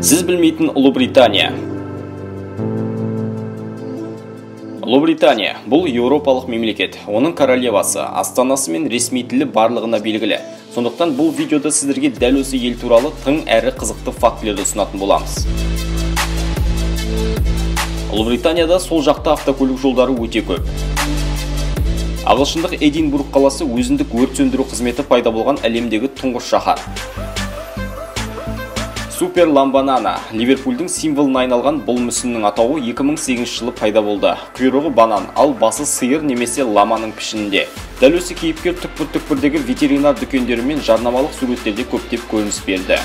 Сіз білмейтін Ұлыбритания. Ұлыбритания бұл еуропалық мемлекет. Оның королевасы, астанасы мен ресми тілі барлығына белгілі. Сондықтан бұл видеода сіздерге дәл осы ел туралы тың әрі қызықты фактілерді ұсынатын боламыз. Ұлыбританияда сол жақта автокөлік жолдары өте көп. Ағылшындық Эдинбург қаласы өзіндік өрт сөндіру қызметі пайда болған әлемдегі тұңғыш шаһар. Супер Ламбанана, Ливерпульдің символына айналған бұл мүсіннің атауы 2008 жылы пайда болды. Құйрығы банан, ал басы сиыр немесе ламаның пішінінде. Дәл осы кейіпкер түкпір-түкпірдегі ветеринар дүкендері мен жарнамалық суреттерде көптеп көрініс берді.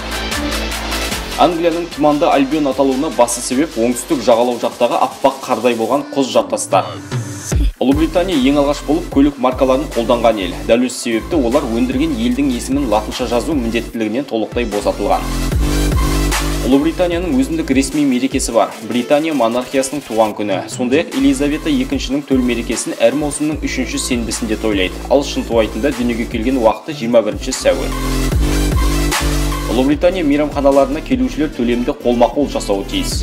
Англияның тұманды Альбион аталуына басы себеп оңтүстік жағалау жақтағы аппақ қардай болған құз жартастар. Ұлыбритания ең алғаш болып көлік маркаларын қолданған ел. Дәл осы себепті олар өндірген елдің есімін латынша жазу міндеттілігінен толықтай босатылған. Ұлыбританияның өзіндік ресми мерекесі бар. Британия монархиясының туған күні. Сондай-ақ Елизавета II-ның төл мерекесін әр маусымның 3-ші сенбісінде тойлайды. Ал шынтуайтында дүниеге келген уақыты 21 сәуір. Ұлыбритания мейрамханаларына келушілер төлемді қолма-қол жасауы тиіс.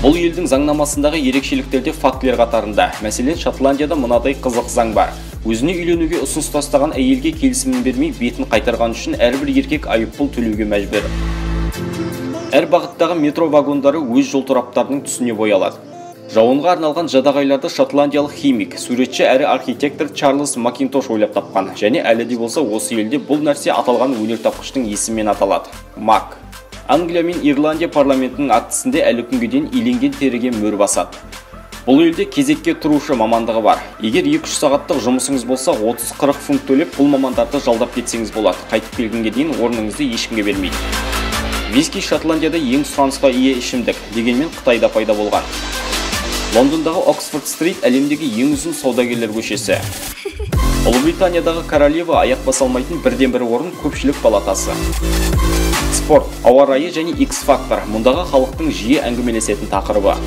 Бұл елдің заңнамасындағы ерекшеліктерде фактілер қатарында. Мәселен, Шотландияда мынадай қызық заң бар. Өзіне үйленуге ұсыныс тастаған әйелге келісімін бермей, бетін қайтарған үшін әрбір еркек айыппұл төлеуге мәжбүр. Әр бағыттағы метро вагондары өз жол тораптарының түсіне боялады. Жауынға арналған жадағайларды шотландиялық химик, суретші әрі архитектор Чарльз Макинтош ойлап тапқан. Және әлі де болса осы елде бұл нәрсе аталған өнертапқыштың есімімен аталады. Мак. Англия мен Ирландия парламентінің актісінде әлі күнге дейін иленген теріге мөр басады. Бұл елде кезекке тұрушы мамандығы бар. Егер 2-3 сағаттық жұмысыңыз болса, 30-40 фунт төлеп бұл мамандарды жалдап кетсеңіз болады. Қайтып келгенге дейін орныңызды ешкімге бермейді. Виски Шотландияда ең сұранысқа ие ішімдік, дегенмен Қытайда пайда болған. Лондондағы Оксфорд-стрит әлемдегі ең ұзын саудагерлер көшесі. Ұлыбританиядағы королева аяқ баса алмайтын бірден-бір орын көпшілік палатасы. Спорт, ауа райы және X-фактор мұндағы халықтың жиі әңгімелесетін тақырыбы.